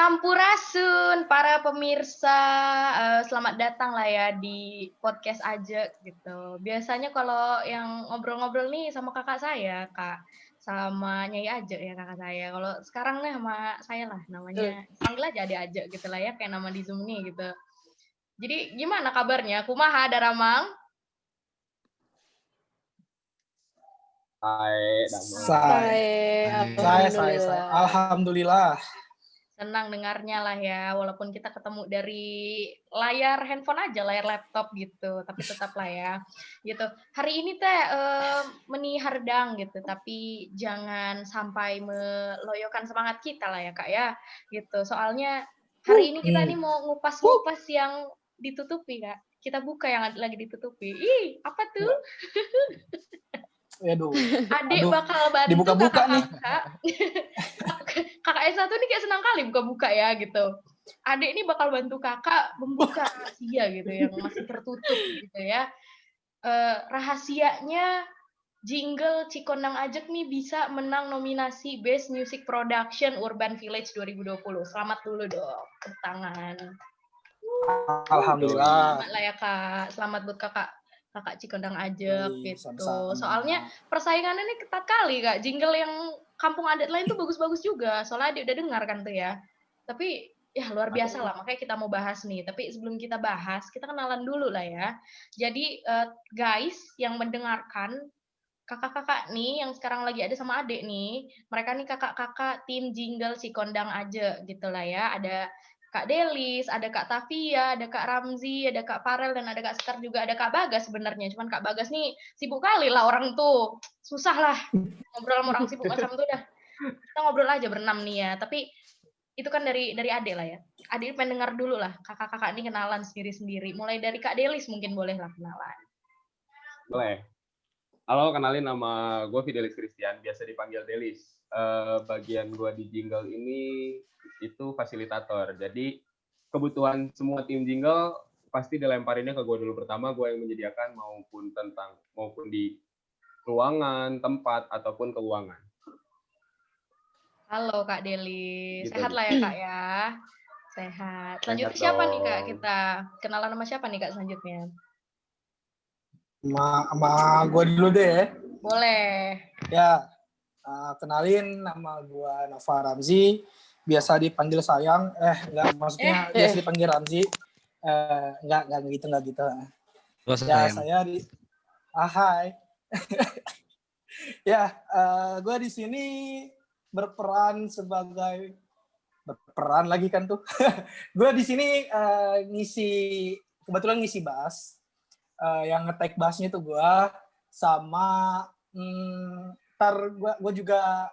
Sampurasun para pemirsa, selamat datang lah ya di podcast Ajak gitu. Biasanya kalau yang ngobrol-ngobrol nih sama kakak saya, Kak, sama Nyai Ajak ya kakak saya. Kalau sekarang nih sama saya lah Betul. namanya, panggil aja Ade Ajak gitu lah ya, kayak nama di Zoom nih gitu. Jadi gimana kabarnya? Kumaha Daramang? Hai, Damang. Alhamdulillah. Alhamdulillah. Senang dengarnya lah ya, walaupun kita ketemu dari layar handphone aja, layar laptop gitu, tapi tetap lah ya, gitu. Hari ini teh meni hardang gitu, tapi jangan sampai meloyokan semangat kita lah ya kak ya, gitu. Soalnya hari ini kita nih mau ngupas-ngupas yang ditutupi kak. Kita buka yang lagi ditutupi. Ih, apa tuh? Aduh. Adik bakal bantu dibuka-buka nih. Kakak S1 nih kayak senang kali buka-buka ya gitu. Adik ini bakal bantu kakak membuka rahasia gitu yang masih tertutup gitu ya. Rahasianya jingle Cikondang Ajak nih bisa menang nominasi Best Music Production Urban Village 2020. Selamat dulu dong, tepuk tangan. Alhamdulillah. Selamat lah ya kak, selamat buat kakak Cikondang Ajak gitu. Sama-sama. Soalnya persaingannya nih ketat kali kak. Jingle yang kampung adat lain tuh bagus-bagus juga. Soalnya dia udah dengar kan tuh ya. Tapi ya luar biasa lah. Makanya kita mau bahas nih. Tapi sebelum kita bahas, kita kenalan dulu lah ya. Jadi guys yang mendengarkan, kakak-kakak nih yang sekarang lagi ada sama adik nih, mereka nih kakak-kakak tim jingle Cikondang Ajak gitu lah ya. Ada Kak Delis, ada Kak Tafia, ada Kak Ramzi, ada Kak Farel, dan ada Kak Sekar juga, ada Kak Bagas sebenarnya. Cuman Kak Bagas nih sibuk kali lah orang tuh. Susah lah ngobrol sama orang sibuk macam tuh dah. Kita ngobrol aja berenam nih ya. Tapi itu kan dari Ade lah ya. Ade pengen dengar dulu lah. Kakak-kakak ini kenalan sendiri-sendiri. Mulai dari Kak Delis mungkin boleh lah kenalan. Boleh. Halo, kenalin nama gue Fidelis Christian, biasa dipanggil Delis. Bagian gue di jingle ini itu fasilitator. Jadi kebutuhan semua tim jingle pasti dilemparinnya ke gue dulu. Pertama gue yang menyediakan maupun di ruangan, tempat ataupun keuangan. Halo Kak Delis, Gitu. sehat lah ya Kak ya. Sehat. Selanjutnya Sehat siapa nih dong. Kak kita? Kenalan sama siapa nih Kak selanjutnya? Sama gue dulu deh. Boleh. Ya, kenalin nama gue Nova Ramzi. Biasa dipanggil sayang. Enggak, maksudnya biasa dipanggil Ramzi. Enggak gitu. Ya, saya di... hai. Ya, gue di sini berperan lagi kan tuh. Gue di sini kebetulan ngisi bass. Yang nge-take bassnya tuh gue sama gue juga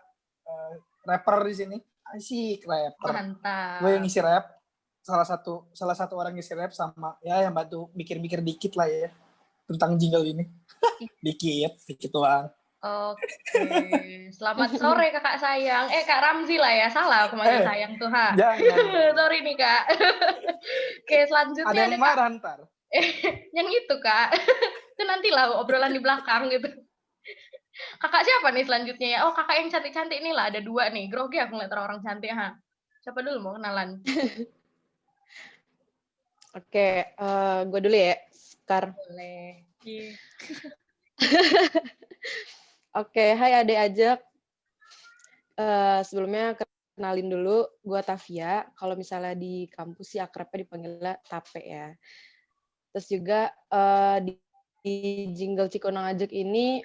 rapper di sini. Asik rapper. Mantap. Gue yang ngisi rap. Salah satu orang ngisi rap sama ya yang bantu mikir-mikir dikit lah ya tentang jingle ini. dikit doang. Oke. Selamat sore kakak sayang. Kak Ramzi lah ya. Salah aku manggil sayang tuh ha. Jangan. Sorry nih Kak. Oke, selanjutnya ada yang marah ntar. Yang itu Kak. Itu nantilah obrolan di belakang gitu. Kakak siapa nih selanjutnya ya? Oh kakak yang cantik-cantik nih lah. Ada dua nih. Grogi aku ngeliat orang cantik ha. Siapa dulu mau kenalan? Oke, gue dulu ya, Sekar. Boleh. Oke, hai Ade Ajak. Sebelumnya kenalin dulu, gue Tafia. Kalau misalnya di kampus sih akrabnya dipanggilnya Tape ya. Terus juga di jingle Cikondang Ajak ini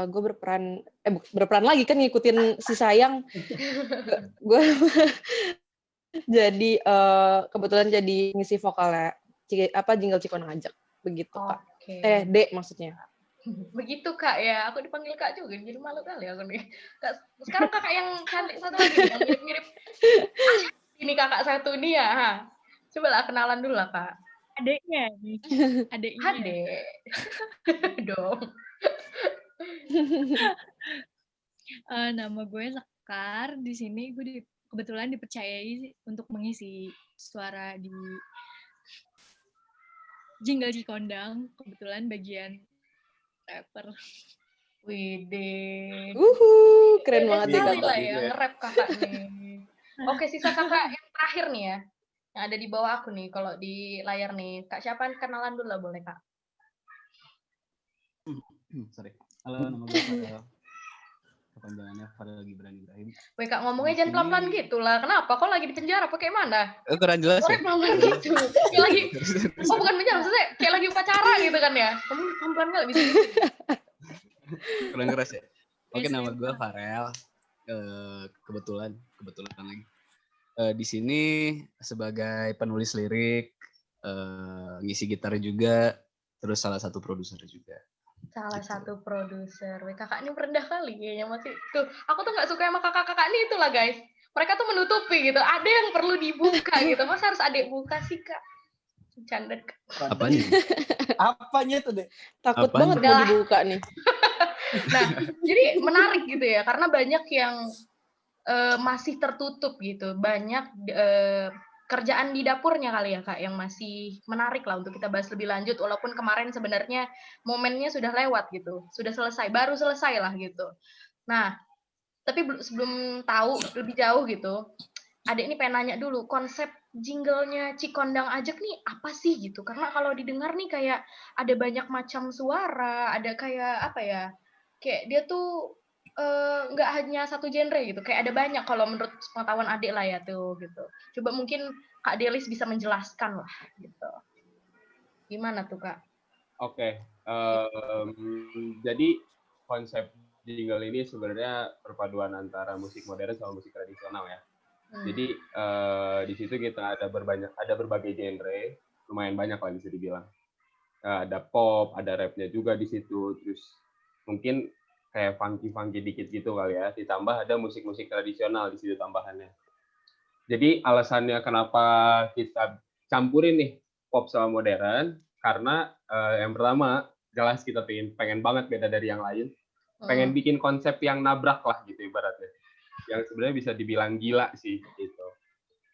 gue berperan lagi kan ngikutin si sayang. Gue jadi kebetulan jadi ngisi vokalnya jingle Cikondang Ajak begitu Kak. D maksudnya. Begitu Kak ya, aku dipanggil Kak juga, jadi malu kali aku nih. Sekarang kakak yang cantik satu lagi nih, yang mirip-mirip ini kakak satu nih ya. Coba lah kenalan dulu lah Kak. Adeknya nih. Adek. Dong. Nama gue Sekar. Di sini gue kebetulan dipercayai untuk mengisi suara di jingle Cikondang. Kebetulan bagian rapper. Widih. Keren banget ya kali Kak. lah ya, nge-rap kakak nih. Oke, sisa kakak yang terakhir nih ya, yang ada di bawah aku nih, kalau di layar nih. Kak siapa kenalan dulu lah boleh Kak? Sorry. Halo, nama gue Farel. Kepanjangannya Farel Gibran Ibrahim. Weh Kak, ngomongnya jangan pelan-pelan gitu lah. Kenapa? Kok lagi di penjara? Apa kayak mana? Kurang jelas ya? Pelan-pelan gitu. Kayak lagi, bukan penjara, maksudnya kayak lagi upacara gitu kan ya. Kamu pelan-pelan nggak bisa gitu. Kurang keras ya? Oke, nama gue Farel. Kebetulan lagi. Di sini sebagai penulis lirik, ngisi gitar juga, terus salah satu produser juga. Salah Gitu. satu produser. Weh, kakak ini merendah kali kayaknya masih. Tuh, aku tuh nggak suka sama kakak-kakak ini itulah guys. Mereka tuh menutupi gitu. Ada yang perlu dibuka gitu. Masa harus adik buka sih Kak? Canda. Apanya? Apanya tuh, Dek? Takut Apaan? banget mau dibuka nih. Nah, jadi menarik gitu ya. Karena banyak yang masih tertutup gitu. Banyak kerjaan di dapurnya kali ya Kak yang masih menarik lah untuk kita bahas lebih lanjut walaupun kemarin sebenarnya momennya sudah lewat gitu. Sudah selesai, baru selesai lah gitu. Nah, tapi sebelum tahu lebih jauh gitu, Adek ini pengen nanya dulu konsep jinglenya Cikondang Ajek nih apa sih gitu? Karena kalau didengar nih kayak ada banyak macam suara, ada kayak apa ya? Kayak dia tuh nggak hanya satu genre gitu, kayak ada banyak kalau menurut pengetahuan Adek lah ya tuh gitu. Coba mungkin Kak Delis bisa menjelaskan lah gitu. Gimana tuh Kak? Oke, jadi konsep jingle ini sebenarnya perpaduan antara musik modern sama musik tradisional ya. Jadi di situ kita ada berbagai genre, lumayan banyak lah bisa dibilang. Ada pop, ada rapnya juga di situ, terus mungkin kayak funky dikit gitu kali ya. Ditambah ada musik-musik tradisional di situ tambahannya. Jadi alasannya kenapa kita campurin nih pop sama modern, karena yang pertama jelas kita pengen banget beda dari yang lain, pengen bikin konsep yang nabrak lah gitu ibaratnya, yang sebenarnya bisa dibilang gila sih gitu.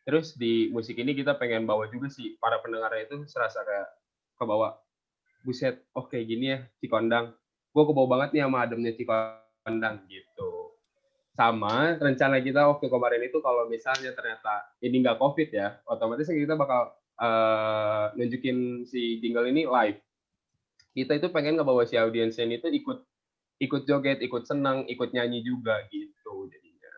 Terus di musik ini kita pengen bawa juga sih para pendengarnya itu serasa kayak kebawa, buset, oh kayak gini ya Cikondang, gue kebawa banget nih sama ademnya Cikondang gitu. Sama rencana kita waktu kemarin itu kalau misalnya ternyata ini nggak COVID ya, otomatis kita bakal nunjukin si jingle ini live. Kita itu pengen ngebawa si audiensnya itu ikut joget, ikut senang, ikut nyanyi juga gitu jadinya.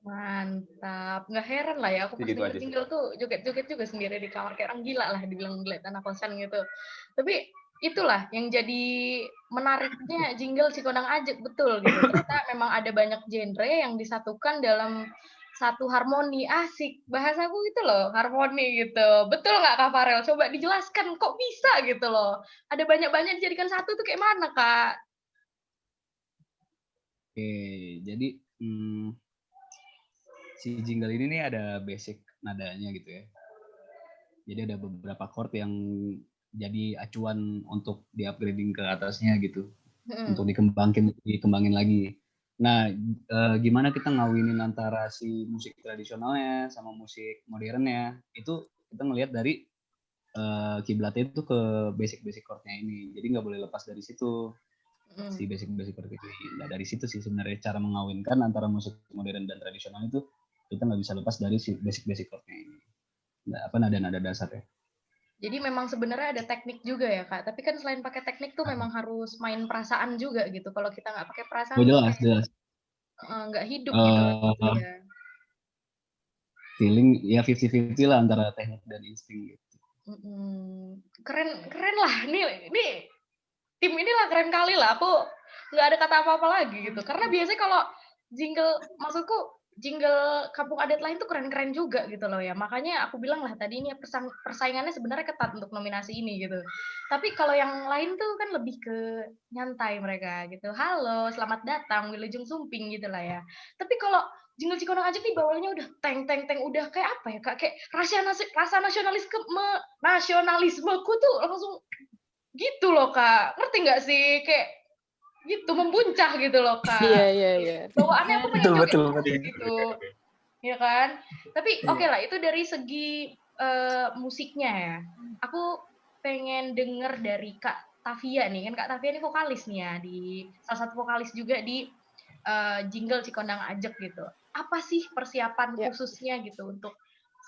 Mantap, nggak heran lah ya aku pas Gitu denger aja sih. jingle tuh joget-joget juga sendiri di kamar kayak orang gila lah dibilang ngeliat anak kosan gitu. Tapi itulah yang jadi menariknya jingle Cikondang Ajek betul gitu. Ternyata memang ada banyak genre yang disatukan dalam satu harmoni. Asik bahasaku gitu loh, harmoni gitu. Betul nggak Kak Farel? Coba dijelaskan kok bisa gitu loh. Ada banyak-banyak dijadikan satu tuh kayak mana Kak? Oke, jadi si jingle ini nih ada basic nadanya gitu ya. Jadi ada beberapa chord yang jadi acuan untuk di-upgrading ke atasnya gitu. Untuk dikembangin lagi. Nah, gimana kita ngawinin antara si musik tradisionalnya sama musik modernnya? Itu kita ngelihat dari kiblatnya itu ke basic chord-nya ini. Jadi nggak boleh lepas dari situ. Si basic chord ini. Nah, dari situ sih sebenarnya cara mengawinkan antara musik modern dan tradisional itu kita nggak bisa lepas dari si basic chord-nya ini. Nah, nada-nada dasarnya. Jadi memang sebenarnya ada teknik juga ya Kak. Tapi kan selain pakai teknik tuh memang harus main perasaan juga gitu. Kalau kita nggak pakai perasaan, Oh, jelas. Nggak hidup gitu ya. Feeling ya 50-50 lah antara teknik dan insting gitu. Keren lah. Nih tim inilah keren kali lah. Aku nggak ada kata apa-apa lagi gitu. Karena biasanya kalau maksudku jingle kampung adat lain tuh keren-keren juga gitu loh ya. Makanya aku bilang lah tadi ini persaingannya sebenarnya ketat untuk nominasi ini gitu. Tapi kalau yang lain tuh kan lebih ke nyantai mereka gitu. Halo, selamat datang Wilujeng Sumping gitu lah ya. Tapi kalau jingle Cikondang Ajek nih bawahnya udah teng udah kayak apa ya Kak? Kayak rasa nasionalismeku tuh langsung gitu loh Kak. Ngerti nggak sih? Kayak gitu membuncah gitu loh Kak. Iya. Bawaannya aku pengen Betul. gitu. Ya kan? Tapi oke lah itu dari segi musiknya ya. Aku pengen denger dari Kak Tavia nih. Kan Kak Tavia ini vokalis nih ya di salah satu vokalis juga di jingle Cikondang Ajek gitu. Apa sih persiapan khususnya gitu untuk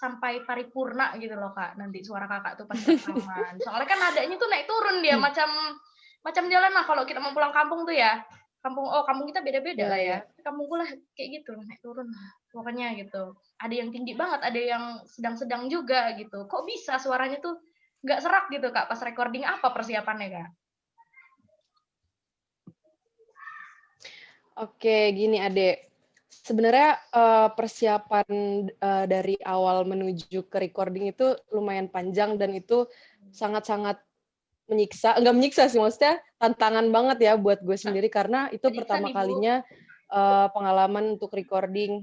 sampai paripurna gitu loh Kak, nanti suara Kakak tuh pas rekaman. Soalnya kan nadanya tuh naik turun dia, macam jalan lah kalau kita mau pulang kampung tuh ya. Kampung kita beda-beda lah ya. Kampungku lah kayak gitu, naik turun lah. Pokoknya gitu. Ada yang tinggi banget, ada yang sedang-sedang juga gitu. Kok bisa suaranya tuh nggak serak gitu Kak pas recording? Apa persiapannya Kak? Oke, gini Adek. Sebenarnya persiapan dari awal menuju ke recording itu lumayan panjang dan itu sangat-sangat menyiksa. Enggak menyiksa sih, maksudnya tantangan banget ya buat gue sendiri karena itu pertama kalinya pengalaman untuk recording.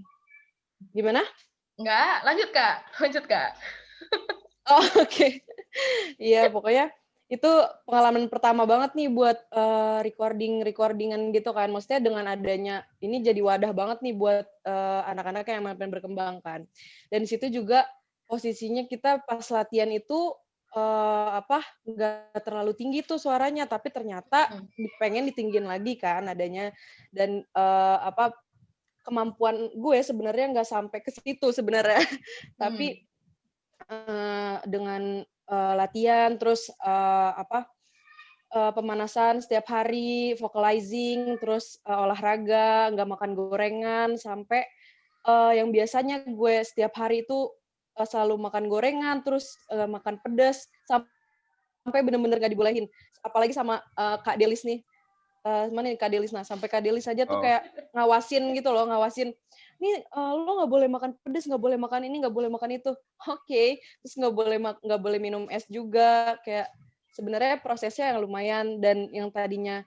Gimana? Enggak, lanjut Kak. Oh, oke. Iya, pokoknya itu pengalaman pertama banget nih buat recordingan gitu kan. Maksudnya dengan adanya ini jadi wadah banget nih buat anak-anak yang pengen berkembang kan. Dan di situ juga posisinya kita pas latihan itu nggak terlalu tinggi tuh suaranya, tapi ternyata pengen ditinggiin lagi kan adanya. Dan kemampuan gue sebenarnya nggak sampai ke situ sebenarnya. Tapi dengan latihan terus pemanasan setiap hari, vocalizing, terus olahraga, nggak makan gorengan, sampai yang biasanya gue setiap hari itu selalu makan gorengan, terus makan pedas, sampai bener-bener nggak dibolehin. Apalagi sama Kak Delis nih. Mana nih Kak Delis? Nah, sampai Kak Delis aja tuh kayak ngawasin gitu loh, nih lo nggak boleh makan pedas, nggak boleh makan ini, nggak boleh makan itu. Oke. Terus nggak boleh minum es juga. Kayak sebenarnya prosesnya yang lumayan, dan yang tadinya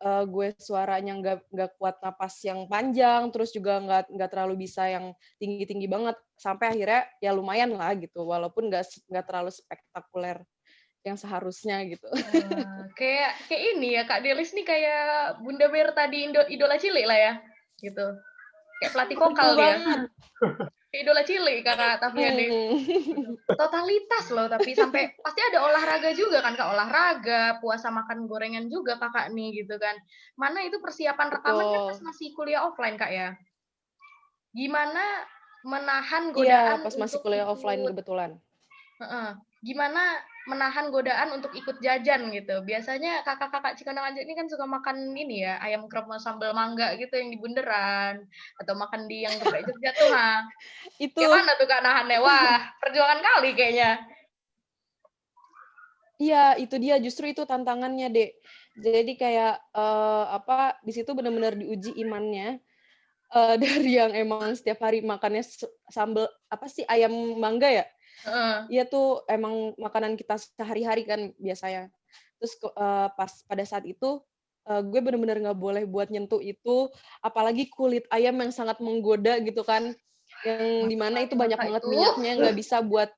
gue suaranya nggak kuat napas yang panjang, terus juga nggak terlalu bisa yang tinggi banget, sampai akhirnya ya lumayan lah gitu, walaupun nggak terlalu spektakuler yang seharusnya gitu. Kayak ini ya Kak Delis nih kayak Bunda Berta di Idola Cilik lah ya, gitu. Kayak pelatih vokal dia. Kayak Idola Cilik Kakak Tafia nih. Totalitas loh, tapi sampai pasti ada olahraga juga kan Kak, olahraga, puasa makan gorengan juga Kakak nih gitu kan. Mana itu persiapan rekaman kan pas masih kuliah offline Kak ya. Gimana menahan godaan pas masih kuliah offline kebetulan. Gimana menahan godaan untuk ikut jajan gitu. Biasanya kakak-kakak Cikoneng Ajak ini kan suka makan ini ya, ayam krep sambal mangga gitu yang di bunderan, atau makan di yang geprek Jogja tuh, ha. Itu. Gimana tuh Kak nahannya? Wah, perjuangan kali kayaknya. Iya, itu dia, justru itu tantangannya, Dek. Jadi kayak di situ benar-benar diuji imannya dari yang emang setiap hari makannya sambal ayam mangga ya. Iya tuh emang makanan kita sehari-hari kan biasanya. Terus pas pada saat itu gue benar-benar nggak boleh buat nyentuh itu, apalagi kulit ayam yang sangat menggoda gitu kan, yang dimana itu banyak banget minyaknya, nggak bisa buat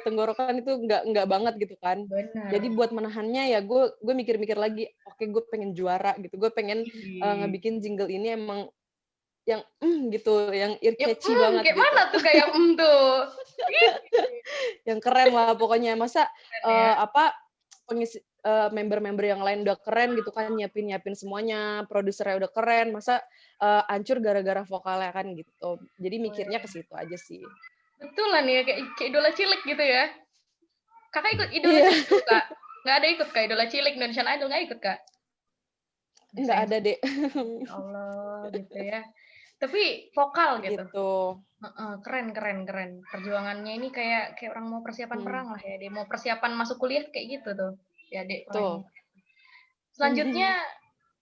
tenggorokan, itu nggak banget gitu kan. Bener. Jadi buat menahannya ya gue mikir-mikir lagi, oke, gue pengen juara gitu, gue pengen ngebikin jingle ini emang yang gitu, yang ear-catchy banget kayak gitu. mana tuh kayak tuh? Yang keren lah pokoknya. Masa pengisi member-member yang lain udah keren gitu kan, nyiapin semuanya, produsernya udah keren, masa hancur gara-gara vokalnya kan gitu. Jadi mikirnya ke situ aja sih. Betulan ya, kayak Idola Cilik gitu ya. Kakak ikut Idola Cilik tuh, Kak? Nggak ada ikut Kak Idola Cilik, Indonesian Idol nggak ikut Kak? Nggak ada, Dek. Ya Allah, gitu ya. Tapi vokal gitu. Keren. Perjuangannya ini kayak orang mau persiapan perang lah ya. Dia mau persiapan masuk kuliah kayak gitu tuh. Ya, Dek. Selanjutnya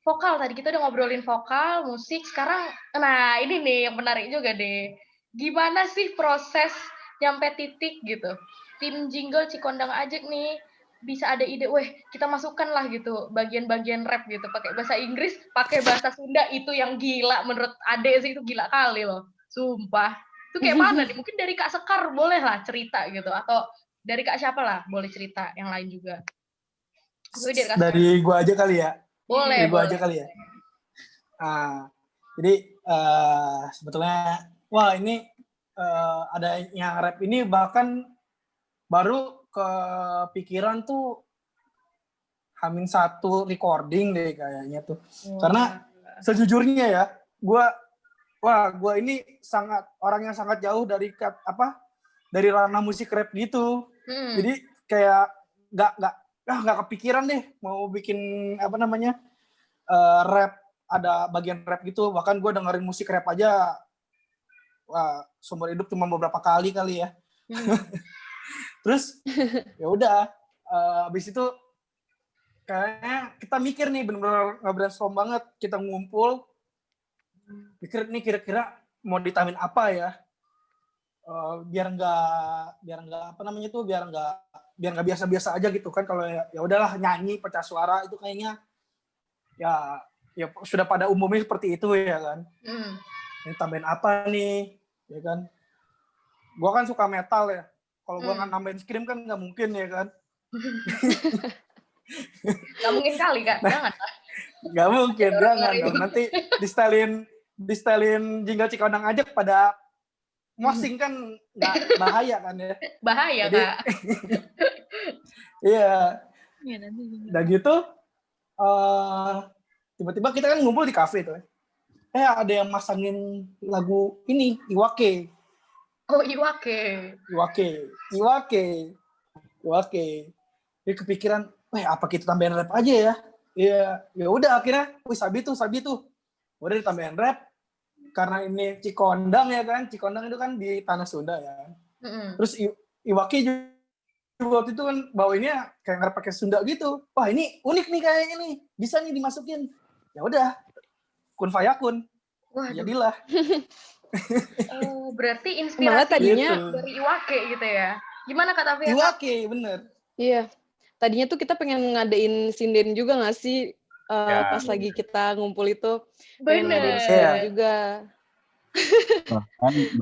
vokal, tadi kita udah ngobrolin vokal, musik. Sekarang, nah ini nih yang menarik juga deh. Gimana sih proses nyampe titik gitu? Tim jingle Cikondang Ajak nih bisa ada ide, kita masukkan lah gitu bagian-bagian rap gitu, pakai bahasa Inggris, pakai bahasa Sunda, itu yang gila menurut Ade sih, itu gila kali loh, sumpah. Itu kayak mana nih? Mungkin dari Kak Sekar boleh lah cerita gitu, atau dari Kak siapa lah boleh cerita, yang lain juga. Dari gua aja kali ya. Boleh. Dari gua aja kali ya. Jadi sebetulnya ini ada yang rap ini bahkan baru kepikiran tuh H-1 recording deh kayaknya tuh. Karena sejujurnya ya, gue wah gue ini orang yang sangat jauh dari dari ranah musik rap gitu. Jadi kayak nggak kepikiran deh mau bikin rap, ada bagian rap gitu. Bahkan gue dengerin musik rap aja wah seumur hidup cuma beberapa kali ya. Terus ya udah habis itu kayaknya kita mikir nih bener-bener nge-brainstorm banget, kita ngumpul mikir nih kira-kira mau ditambahin apa ya, biar nggak biasa-biasa aja gitu kan. Kalau ya udahlah nyanyi pecah suara itu kayaknya ya sudah pada umumnya seperti itu ya kan. Ini tambahin apa nih ya kan, gua kan suka metal ya, kalau gua nggak nambahin scream kan nggak mungkin ya kan. Gak mungkin kali Kak, jangan. Gak mungkin, jangan dong. Nanti di stelin jingle Cikondang aja pada mosing kan nggak bahaya kan ya. Bahaya. Jadi, Kak. Iya. Dan gitu tiba-tiba kita kan ngumpul di kafe tuh. Ada yang masangin lagu ini Iwake. Oh, Iwake. Jadi kepikiran, apa kita tambahin rap aja ya? Ya udah akhirnya, sabi tuh. Udah ditambahin rap karena ini Cikondang ya kan. Cikondang itu kan di tanah Sunda ya. Terus Iwake juga waktu itu kan bawainnya kayak nggak pakai Sunda gitu. Wah, ini unik nih kayaknya nih. Bisa nih dimasukin. Ya udah. Kun fayakun. Jadilah. Oh, berarti inspirasi tadinya dari Iwake gitu ya. Gimana Kak Tafia? Iwake, bener. Iya. Tadinya tuh kita pengen ngadain sinden juga nggak sih? Pas lagi kita ngumpul itu pengen ngadain sinden juga.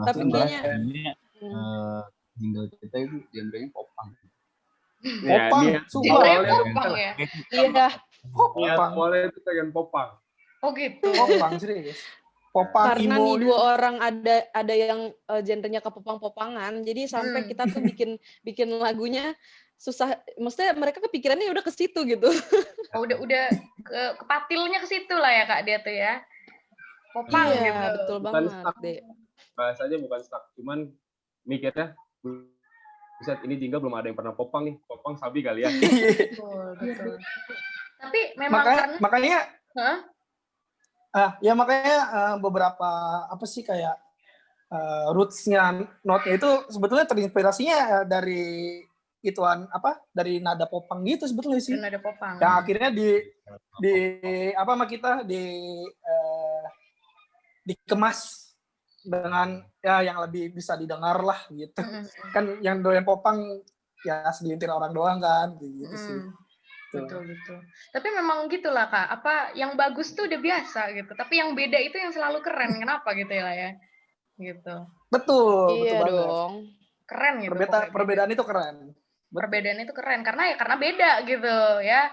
Tapi kayaknya jingle kita itu genrenya popang. Popang, popang ya? Iya. Awalnya itu pengen popang. Oh gitu. Popang serius. Popang, karena imo, nih dua orang ada yang genrenya ke popang-popangan, jadi sampai kita tuh bikin lagunya susah, maksudnya mereka kepikirannya udah ke situ gitu. Oh, udah ke patilnya ke situ lah ya Kak dia tuh ya. Popang iya, gitu. Betul bukan banget stuck. deh. Bahasanya bukan stuck, cuman mikirnya buset ini jingle belum ada yang pernah popang nih. Popang sabi kali ya. Betul. Tapi memang makanya beberapa kayak roots-nya note-nya itu sebetulnya terinspirasinya dari dari nada popang gitu sebetulnya sih. Nada popang. Yang akhirnya dikemas dengan yang lebih bisa didengar lah gitu. Kan yang doyan popang ya segelintir orang doang kan gitu sih. Betul. Tapi memang gitulah Kak, yang bagus tuh udah biasa gitu, tapi yang beda itu yang selalu keren. Kenapa gitu ya? Gitu. Betul Iya banget. dong. Keren gitu. Perbedaan itu keren. Perbedaan itu keren karena beda gitu ya.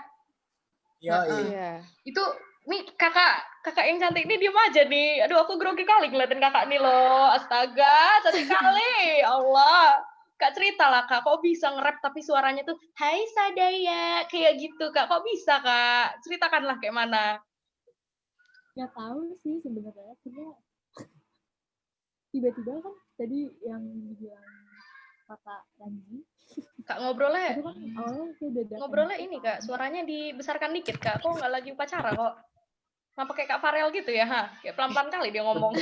Iya. Itu nih kakak yang cantik ini diem aja nih. Aduh, aku grogi kali ngeliatin kakak nih loh. Astaga, cantik kali. Allah. Kak cerita lah Kak, kok bisa nge-rap tapi suaranya tuh Hai Sadaya, kayak gitu Kak. Kok bisa Kak? Ceritakanlah kayak mana. Gak tahu sih sebenarnya, cuma tiba-tiba kan tadi yang dibilang Kakak Ranji. Kak ngobrolnya ini Kak, suaranya dibesarkan dikit Kak. Kok nggak lagi upacara kok? Nggak pakai Kak Farel gitu ya? Kayak pelan-pelan kali dia ngomong.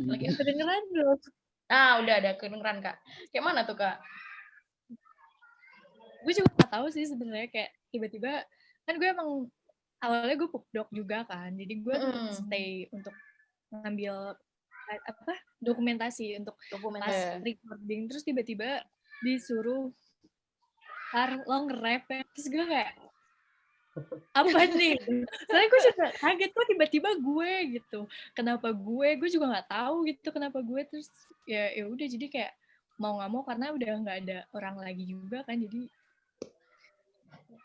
Lagi kedengeran belum? Udah ada kedengeran Kak. Kayak mana tuh Kak? Gue juga nggak tahu sih sebenarnya, kayak tiba-tiba kan gue emang awalnya gue pupdok juga kan, jadi gue stay untuk ngambil dokumentasi untuk pas recording, terus tiba-tiba disuruh lo nge-rap ya. Terus gue kayak apa nih? Soalnya gue juga kaget kok tiba-tiba gue gitu. Kenapa gue juga nggak tahu gitu kenapa gue. Terus ya udah, jadi kayak mau nggak mau karena udah nggak ada orang lagi juga kan, jadi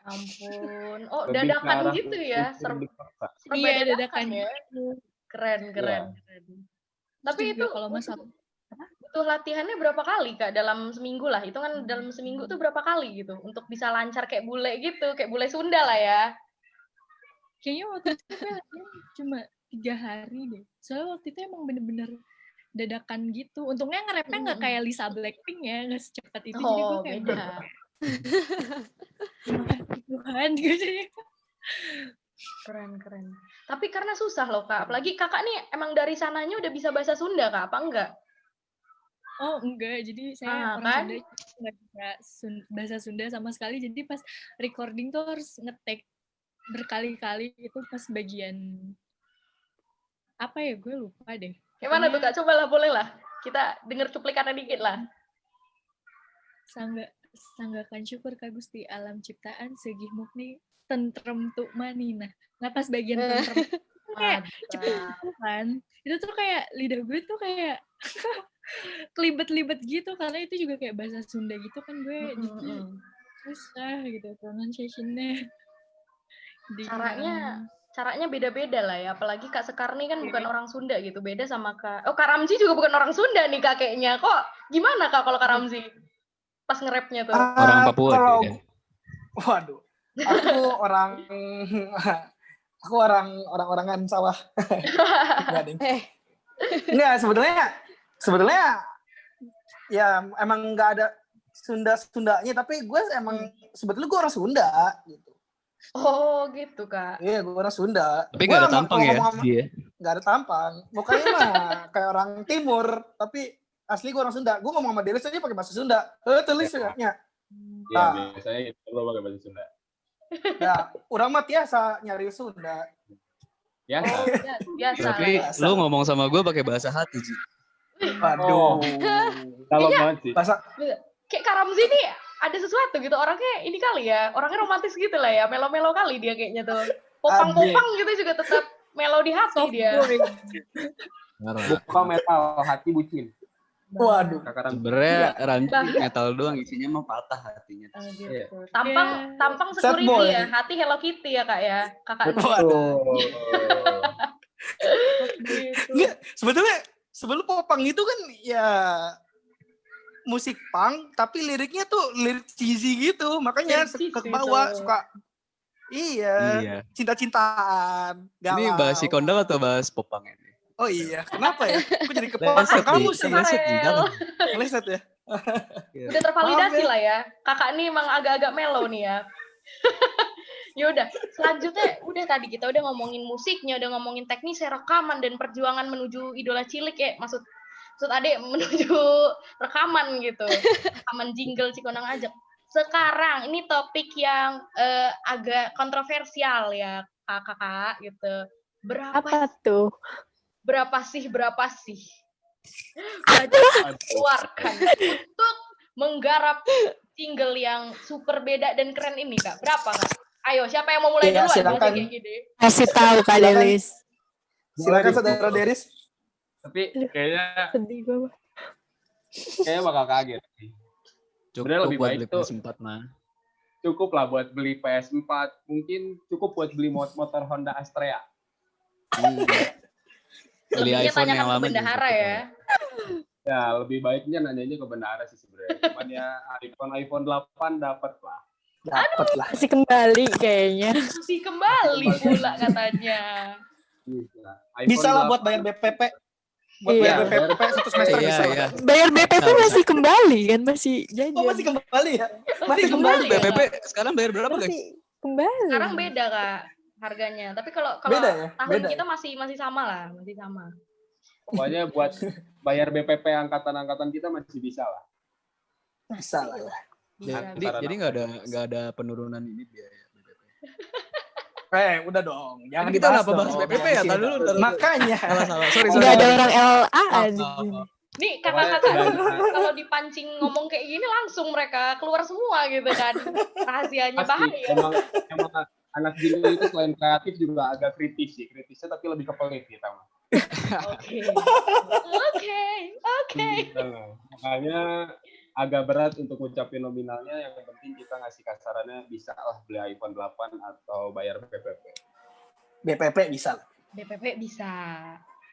ampun. Oh, dadakan gitu ya? Iya, dadakan ya. Keren. Tapi itu kalau masalah butuh latihannya berapa kali Kak dalam seminggu lah? Itu kan dalam seminggu tuh berapa kali gitu untuk bisa lancar kayak bule gitu, kayak bule Sunda lah ya? Kayaknya waktu itu gue latihan cuma 3 hari deh. Soalnya waktu itu emang bener-bener dadakan gitu. Untungnya nge-rapnya nggak kayak Lisa Blackpink ya, nggak secepat itu. Jadi gue kayak beda. Tuhan gitu. Keren. Tapi karena susah loh Kak. Apalagi kakak nih emang dari sananya udah bisa bahasa Sunda Kak, apa enggak? Oh enggak, jadi saya orang kan? Sunda nggak bisa bahasa Sunda sama sekali. Jadi pas recording tuh harus nge-take berkali-kali itu pas bagian apa ya, gue lupa deh. Gimana tuh Kak? Cobalah, boleh lah. Kita denger cuplikannya dikit lah. Sanggakan syukur ka Gusti alam ciptaan segih mukni tentrem tuk manina. Nah pas bagian tentrem itu kayak cepet kan. Itu tuh kayak lidah gue tuh kayak kelibet-libet gitu karena itu juga kayak bahasa Sunda gitu kan gue. Jadi susah gitu pronunciation-nya. Caranya beda-beda lah ya. Apalagi Kak Sekar nih kan bukan orang Sunda gitu. Beda sama Kak Ramzi juga bukan orang Sunda nih kakeknya. Kok gimana Kak kalau Kak Ramzi? Pas nge-rapnya tuh. Orang Papua dia. Waduh. Aku orang-orangan sawah. Enggak, sebenarnya ya emang nggak ada Sundanya, tapi gue emang sebetulnya gue orang Sunda gitu. Oh gitu Kak. Iya, gue orang Sunda. Tapi nggak ada tampang ya dia. Nggak ada tampang. Mukanya mah kayak orang Timur, tapi asli gue orang Sunda. Gue ngomong sama Delis aja pakai bahasa Sunda. Tulisnya. Iya, biasanya itu lo pakai bahasa Sunda. Nah, orang mah biasa nyari Sunda. Biasa. Tapi lo ngomong sama gue pakai bahasa hati, Ji. Waduh. Kalau banget sih. Kayak Kak Ramzi nih ada sesuatu gitu. Orangnya ini kali ya. Orangnya romantis gitu lah ya. Melo-melo kali dia kayaknya tuh. Popang-popang gitu juga tetap melo di hati dia. Bukan metal, hati bucin. Waduh. Sebenarnya Ramzi metal doang, isinya mah patah hatinya. Gitu. Tampang security ya, hati Hello Kitty ya Kak ya, kakak. Betul. Enggak, sebelum popang itu kan ya musik punk, tapi liriknya tuh lirik cheesy gitu, makanya ke bawah suka. Iya. Cinta-cintaan. Galau. Ini bahas kondang atau bahas popang ini? Oh iya, kenapa ya? Aku jadi kepala kamu sih. Meleset ya. Udah tervalidasi lah ya. Kakak nih emang agak-agak mellow nih ya. Yaudah, selanjutnya udah tadi kita udah ngomongin musiknya, udah ngomongin teknisnya, rekaman dan perjuangan menuju idola cilik ya. Maksud Adek menuju rekaman gitu. Rekaman jingle Cikonang Ajak. Sekarang ini topik yang agak kontroversial ya, kakak gitu. Apa tuh? Berapa sih budget keluarkan untuk menggarap jingle yang super beda dan keren ini Kak? Berapa Kak? Ayo, siapa yang mau mulai duluan? Silakan. Kayak gini. Kasih tahu Kak Delis. Silakan Saudara Deris. Tapi kayaknya Sedih gue. Kayaknya bakal kaget sih. Cukup lebih buat baik beli tuh PS4 mah. Cukup lah buat beli PS4, mungkin cukup buat beli motor Honda Astrea. Beli iPhone yang lama bendahara ya. Ya, lebih baiknya nanyanya ke bendahara sih sebenarnya. Cuman ya iPhone 8 dapat lah. Dapat lah. Masih kembali kayaknya. Masih kembali pula katanya. Bisa lah buat bayar BPP. Buat bayar BPP satu semester bisa. Iya. Bayar BPP masih kembali kan, masih jajan. Oh, masih kembali ya? Masih kembali. BPP sekarang bayar berapa guys? Masih kembali. Sekarang beda Kak harganya. Tapi kalau beda ya? tahun kita masih sama lah, masih sama. Pokoknya buat bayar BPP angkatan-angkatan kita masih bisa lah. Bisa lah. Jadi nggak ada penurunan ini biaya BPP. Udah dong. Jangan kita dibahas nggak bahas BPP ya, tahu dulu. Makanya. Salah. Sorry. Nggak ada orang LA aja. Nih kakak-kakak kalau dipancing ngomong kayak gini langsung mereka keluar semua gitu kan. Rahasianya bahaya. Emang anak jingle itu selain kreatif juga agak kritis sih. Kritisnya tapi lebih ke pelit gitu. Oke. Makanya agak berat untuk ngucapin nominalnya, yang penting kita ngasih kasarannya bisa lah beli iPhone 8 atau bayar BPP. BPP bisa. BPP bisa.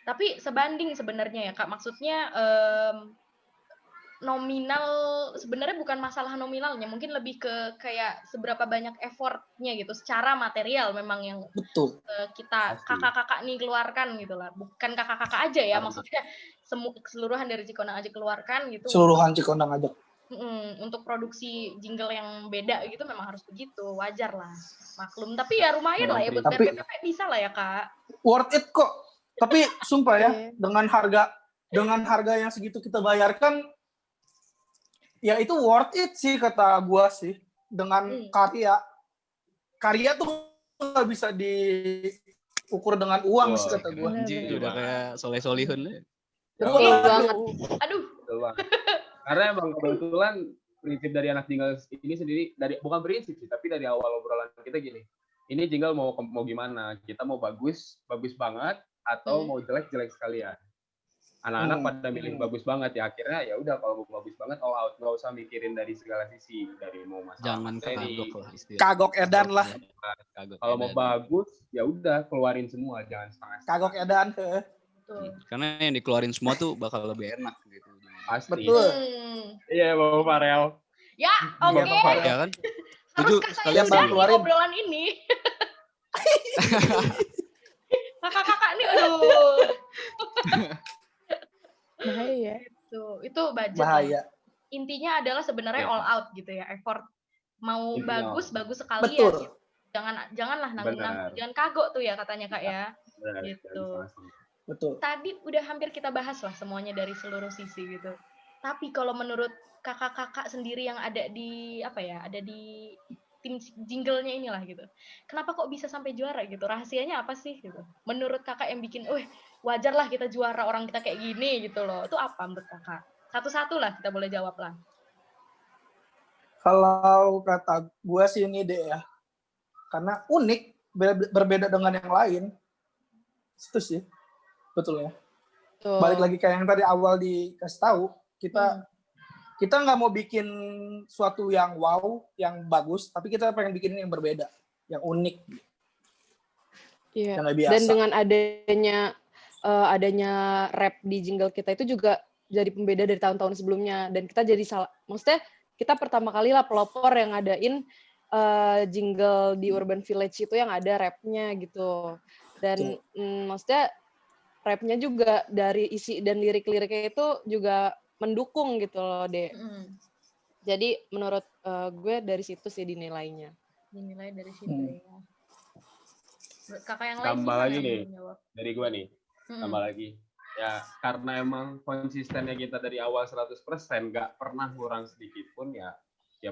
Tapi sebanding sebenarnya ya Kak, maksudnya nominal sebenarnya bukan masalah nominalnya, mungkin lebih ke kayak seberapa banyak effortnya gitu secara material memang yang Betul. kita Pasti. kakak-kakak nih keluarkan gitu lah, bukan kakak-kakak aja ya, Karena- maksudnya keseluruhan dari Cikonang aja keluarkan gitu. Keseluruhan Cikonang aja. Untuk produksi jingle yang beda gitu memang harus begitu, wajar lah, maklum. Tapi ya lumayan lah ya buat Tapi- BPPP bisa lah ya Kak. Worth it kok. Tapi sumpah ya, Iya. dengan harga yang segitu kita bayarkan, ya itu worth it sih kata gua sih. Dengan karya tuh nggak bisa diukur dengan uang sih kata gua. Anjir, udah kayak soleh-solihun deh. Betul banget. Aduh. Betul banget. Karena emang kebetulan prinsip dari anak jingle ini sendiri bukan prinsip sih, tapi dari awal obrolan kita gini. Ini jingle mau gimana? Kita mau bagus banget atau mau jelek sekalian. Anak-anak pada milih bagus banget ya, akhirnya ya udah kalau mau bagus banget all out, nggak usah mikirin dari segala sisi, dari mau masalah Jangan materi, kagok lah istilahnya. Kagok edan lah. Kagok kalau mau edan. bagus ya udah keluarin semua, jangan setengah-setengah. Kagok edan. Karena yang dikeluarin semua tuh bakal lebih enak gitu. Pasti. Betul. Iya, Bapak Farel. Ya, Iya, oke. Bang Farel. Ya kan? Harus Setuju, saya sekalian sudahi keluarin. obrolan ini. Kakak-kakak nih, aduh. Bahaya. Itu budget. Bahaya. Intinya adalah sebenarnya Ya. all out gitu ya, effort. Mau Intinya bagus sekalian. Betul. Gitu. Janganlah nanggung, Benar. jangan kagok tuh ya katanya Kak ya. Benar, Gitu. jangan setengah-setengah. Betul. Tadi udah hampir kita bahas lah semuanya dari seluruh sisi gitu. Tapi kalau menurut kakak-kakak sendiri yang ada di ada di tim jingle-nya inilah gitu. Kenapa kok bisa sampai juara gitu? Rahasianya apa sih gitu? Menurut kakak yang bikin, wajar lah kita juara, orang kita kayak gini gitu loh. Itu apa menurut kakak? Satu-satu lah kita boleh jawab lah. Kalau kata gue sih ini deh ya, karena unik, berbeda dengan yang lain. Itu sih, betul ya. Tuh. Balik lagi kayak yang tadi awal dikasih tahu, kita nggak mau bikin suatu yang wow, yang bagus, tapi kita pengen bikin yang berbeda, yang unik, Iya. yang nggak biasa. Dan dengan adanya rap di jingle kita itu juga jadi pembeda dari tahun-tahun sebelumnya, dan kita jadi maksudnya kita pertama kali lah pelopor yang ngadain jingle di Urban Village itu yang ada rapnya gitu. Dan maksudnya rapnya juga dari isi dan lirik-liriknya itu juga mendukung gitu loh, Dek. Jadi menurut gue dari situ sih dinilainya. Dinilai dari situ ya. Kakak yang lain Tambah lagi nih, menjawab? dari gue nih, tambah lagi. Ya, karena emang konsistennya kita dari awal 100%, nggak pernah kurang sedikit pun ya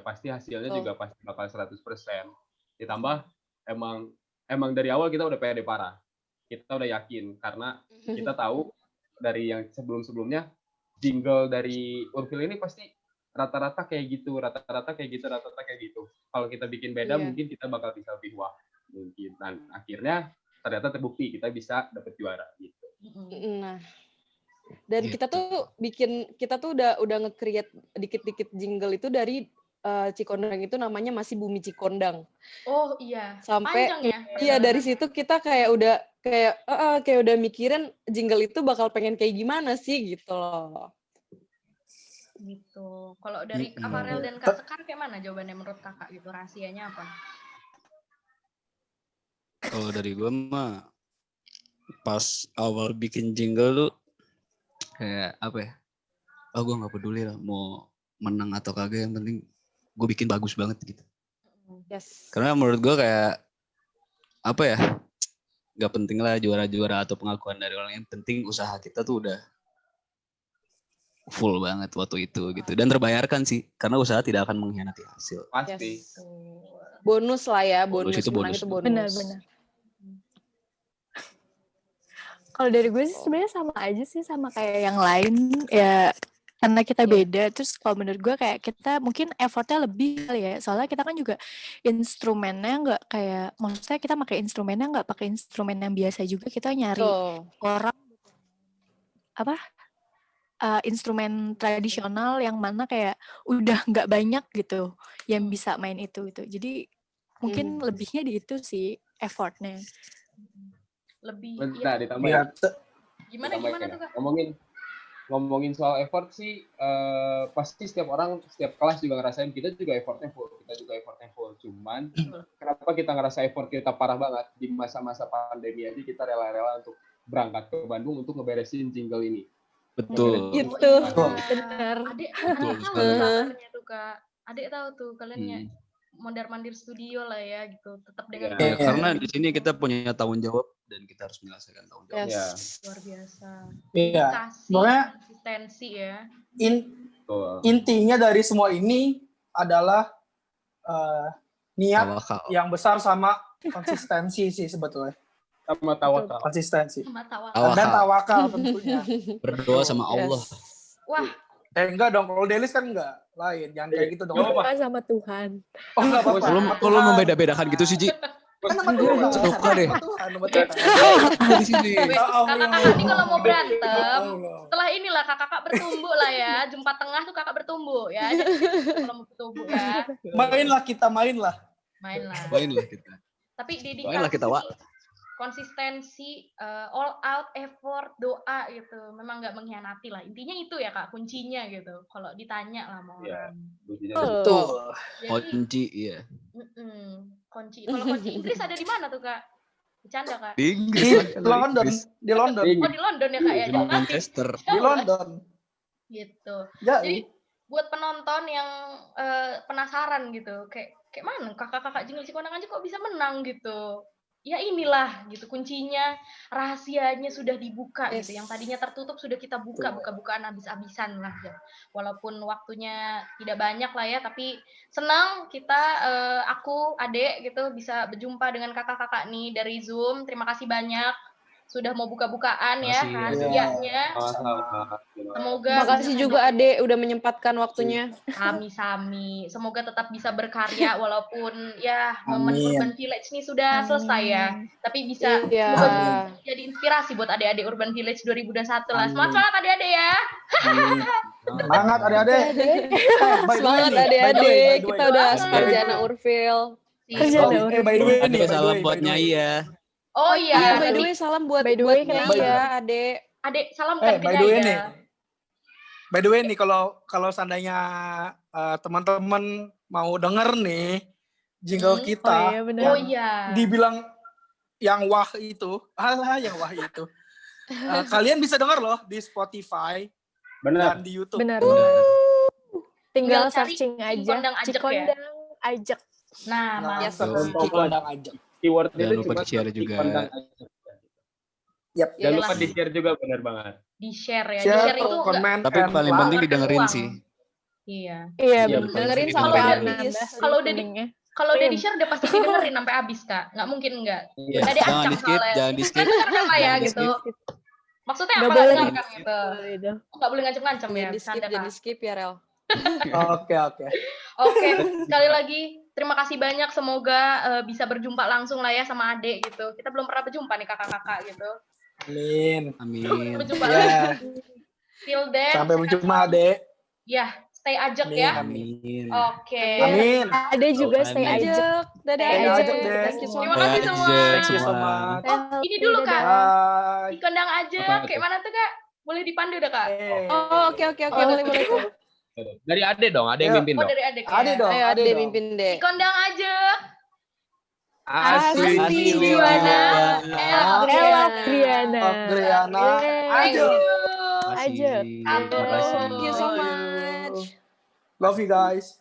pasti hasilnya juga pasti bakal 100%. Ditambah emang dari awal kita udah pede parah. Kita udah yakin, karena kita tahu dari yang sebelum-sebelumnya, jingle dari Urfil ini pasti rata-rata kayak gitu. Kalau kita bikin beda, mungkin kita bakal bisa lebih wah. Mungkin. Dan akhirnya ternyata terbukti kita bisa dapet juara gitu. Nah, dan kita tuh udah nge-create dikit-dikit jingle itu dari Cikondang itu namanya masih Bumi Cikondang. Oh iya. Sampai panjang ya. Iya, dari situ kita kayak udah mikirin jingle itu bakal pengen kayak gimana sih gitu loh. Gitu. Kalau dari Kak Farel dan Kak Sekar kayak mana jawabannya menurut kakak gitu? Rahasianya apa? Kalau dari gue mah pas awal bikin jingle tuh kayak apa ya? Gue nggak peduli lah mau menang atau kagak, yang penting gue bikin bagus banget gitu. Yes. Karena menurut gue kayak apa ya? Gak penting lah juara-juara atau pengakuan dari orang, yang penting usaha kita tuh udah full banget waktu itu gitu, dan terbayarkan sih, karena usaha tidak akan mengkhianati hasil. Pasti. Yes. Bonus lah ya, bonus itu menang bonus. itu bonus. Benar-benar. Kalau dari gue sih sebenarnya sama aja sih, sama kayak yang lain ya, karena kita beda. Terus kalau menurut gue kayak kita mungkin effortnya lebih kali ya, soalnya kita kan juga instrumennya nggak kayak, maksudnya kita pakai instrumennya nggak pakai instrumen yang biasa juga, kita nyari orang instrumen tradisional yang mana kayak udah nggak banyak gitu yang bisa main itu gitu. Jadi mungkin lebihnya di itu sih effortnya. Lebih Bentar, ya. ditambahin. Gimana tuh Kak? Ngomongin ngomongin soal effort sih, pasti setiap orang, setiap kelas juga ngerasain, kita juga effortnya full. Cuman kenapa kita ngerasa effort kita parah banget di masa-masa pandemi aja, kita rela-rela untuk berangkat ke Bandung untuk ngeberesin jingle ini. Betul. Gitu. Bener. Adik Betul tahu sekali. kabarnya tuh Kak. Adik tahu tuh kalian mondar-mandir studio lah ya gitu. Tetap dengan Ya, karena di sini kita punya tanggung jawab dan kita harus menyelesaikan tanggung jawab. Yes. luar biasa. Iya. Dedikasi, Pokoknya konsistensi ya. Intinya dari semua ini adalah niat Tawakal. yang besar sama konsistensi sih sebetulnya. Sama tawakal. Konsistensi. Sama tawa. Dan tawakal tentunya. Berdoa sama Allah. Wah, Enggak dong, kalau Delis kan enggak. Lain, jangan kayak gitu dong. Oh, Berdoa sama Tuhan. Oh, enggak apa-apa. Kalau membeda-bedakan gitu sih, Ji. Kan sama Tuhan. Suka deh. Sama Tuhan. Di sini. kakak-kakak ini kalau mau berantem, setelah inilah kakak bertumbuh lah ya. Jumpa tengah tuh kakak bertumbuh ya. Jadi, kalau mau bertumbuh ya, Mainlah kita, mainlah. mainlah. Mainlah kita. Tapi Mainlah kita, Wak. dedikasi, konsistensi, all out effort, doa gitu. Memang nggak mengkhianati lah. Intinya itu ya Kak, kuncinya gitu. Kalau ditanya lah sama Iya. orang. Betul. Jadi, Kunci, iya. kunci. Kalau kunci Inggris ada di mana tuh Kak? Bercanda Kak? Di Inggris. Di lah, kalau London, Inggris. di London, Oh di London ya Kak ya? Di Jauh banget. Manchester. di London. Gitu. Ya, Jadi buat penonton yang penasaran gitu, kayak mana kakak-kakak Jingle Cikonang aja kok bisa menang gitu. Ya inilah gitu kuncinya, rahasianya sudah dibuka gitu. Yang tadinya tertutup sudah kita buka-bukaan habis-habisan lah ya. Walaupun waktunya tidak banyak lah ya, tapi senang kita aku, Adek gitu bisa berjumpa dengan kakak-kakak nih dari Zoom. Terima kasih banyak sudah mau buka-bukaan ya Makasih, rahasianya. Semoga Makasih bisa juga Ade udah menyempatkan waktunya. Sami-sami. Semoga tetap bisa berkarya walaupun ya momen Amin. Urban Village ini sudah selesai ya. Tapi bisa Iya. semoga jadi inspirasi buat adik-adik Urban Village 2021 lah. Semangat adik-adik ya. Semangat adik-adik. Semangat adik-adik. Kita udah sarjana Urfil. By the way Ada nih, salam buat Nyai ya. Oh iya. By the way salam buat By the way, Nyai kenapa? ya, Ade. Adik salam kan ke by the way Nyai nih. ya. By the way nih, kalau seandainya teman-teman mau denger nih jingle kita, bener. Oh iya. dibilang yang wah itu, yang wah itu, kalian bisa denger loh di Spotify Benar. dan di YouTube. Benar. Tinggal Tinggal cari searching aja. Cikondang Ajak ya? Cikondang Ajak. Nah, Yes. mantap. Cikondang aja. Keywordnya Jangan itu lupa cuma di-share juga. Cikondang aja. Yap. Jangan Yes. lupa di-share juga, benar banget. Di-share ya. Share, Di-share itu enggak comment, Tapi and paling like. penting didengerin uang. sih. Iya. Iya, Iya, bener. Dengerin Itu sampai bener. habis. Kalau udah di- listeningnya. Kalau udah di-share udah pasti didengerin sampai habis, Kak. Nggak mungkin enggak. Iya, Nggak jangan diacak di-skip, soalnya. jangan di-skip. Disclaimer apa ya Jangan gitu. di-skip. Maksudnya Nggak apa boleh dengarkan gitu. Gitu. Nggak boleh ngancem-ngancem ya. Jangan di skip, Bercanda, jangan Kak. di skip ya Rel. Oke. Oke, sekali lagi terima kasih banyak. Semoga bisa berjumpa langsung lah ya sama Adek gitu. Kita belum pernah berjumpa nih kakak-kakak gitu. Amin. Amin. Berjumpa Ya, lagi. Till then. sampai berjumpa, Dek. Ya, stay ajak Amin, ya. Amin. Oke. Amin. Ada juga stay Amin. ajak. Ajak, dadah Stay ajak. ajak, Dek. Thank you so Terima much. kasih semua. Thank you so much. Oh, ini dulu, Kak. Bye. Di kandang aja. Apa tuh? Kayak mana tuh, Kak? Boleh dipandu udah, Kak? Oh, oke, boleh. Dari Ade dong, Ade yang Ya. mimpin Oh, dong. dari Adek Ade ya. dong. Ayo, Ade dong. mimpin Di deh. kandang aja. Asli Jiwana. Ella Briana. Briana. Thank Ayo. you. Ajak. Terima kasih. Thank you so much. Love you guys.